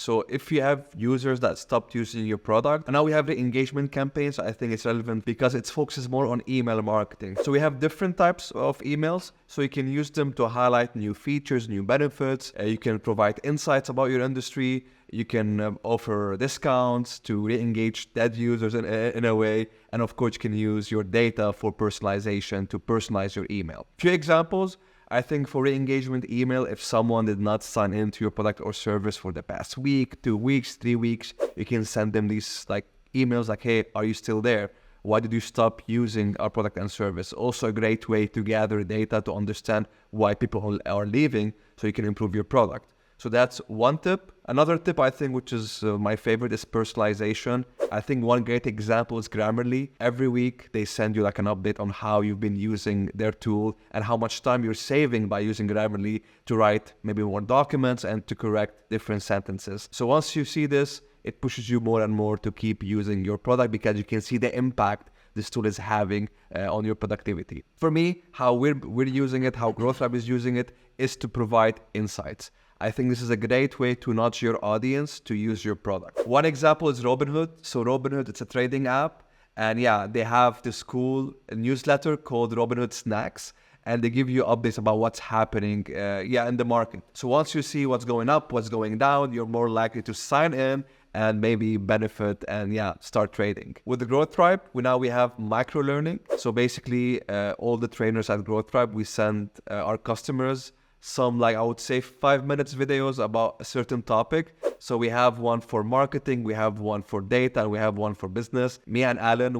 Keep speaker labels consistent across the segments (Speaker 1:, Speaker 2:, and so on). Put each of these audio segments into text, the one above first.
Speaker 1: So if you have users that stopped using your product, and now we have the engagement campaigns, I think it's relevant because it focuses more on email marketing. So we have different types of emails. So you can use them to highlight new features, new benefits. You can provide insights about your industry. You can offer discounts to re-engage dead users in a way. And of course, you can use your data for personalization to personalize your email. Few examples. I think for re-engagement email, if someone did not sign into your product or service for the past week, 2 weeks, 3 weeks, you can send them these like emails like, hey, are you still there? Why did you stop using our product and service? Also a great way to gather data to understand why people are leaving so you can improve your product. So that's one tip. Another tip I think, which is my favorite, is personalization. I think one great example is Grammarly. Every week they send you like an update on how you've been using their tool and how much time you're saving by using Grammarly to write maybe more documents and to correct different sentences. So once you see this, it pushes you more and more to keep using your product because you can see the impact this tool is having on your productivity. For me, how we're using it, how GrowthLab is using it, is to provide insights. I think this is a great way to nudge your audience to use your product. One example is Robinhood. So Robinhood, it's a trading app. And yeah, they have this cool newsletter called Robinhood Snacks. And they give you updates about what's happening in the market. So once you see what's going up, what's going down, you're more likely to sign in and maybe benefit and start trading. With the Growth Tribe, we have micro learning. So basically all the trainers at Growth Tribe, we send our customers some, like I would say, 5 minutes videos about a certain topic. So we have one for marketing, we have one for data, and we have one for business. Me and Alan,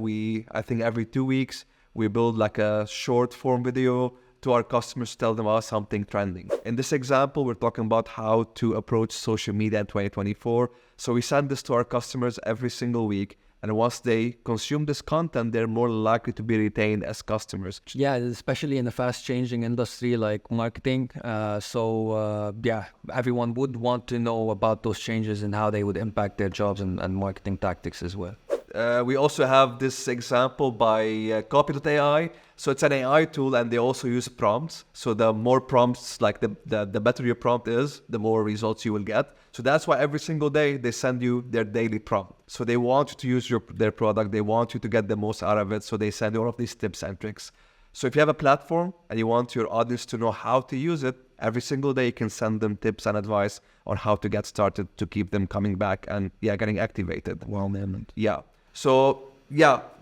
Speaker 1: I think every 2 weeks, we build like a short form video to our customers to tell them about something trending. In this example, we're talking about how to approach social media in 2024. So we send this to our customers every single week. And once they consume this content, they're more likely to be retained as customers.
Speaker 2: Yeah, especially in a fast-changing industry like marketing. Everyone would want to know about those changes and how they would impact their jobs and marketing tactics as well.
Speaker 1: We also have this example by Copy.ai. So it's an AI tool and they also use prompts. So the more prompts, like the better your prompt is, the more results you will get. So that's why every single day they send you their daily prompt. So they want you to use their product. They want you to get the most out of it. So they send you all of these tips and tricks. So if you have a platform and you want your audience to know how to use it, every single day you can send them tips and advice on how to get started to keep them coming back and getting activated.
Speaker 2: Wow, man.
Speaker 1: Yeah. So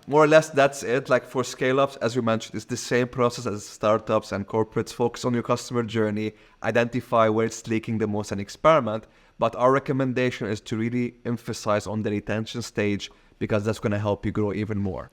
Speaker 1: more or less that's it. Like for scale-ups, as you mentioned, it's the same process as startups and corporates. Focus on your customer journey, identify where it's leaking the most and experiment. But our recommendation is to really emphasize on the retention stage because that's going to help you grow even more.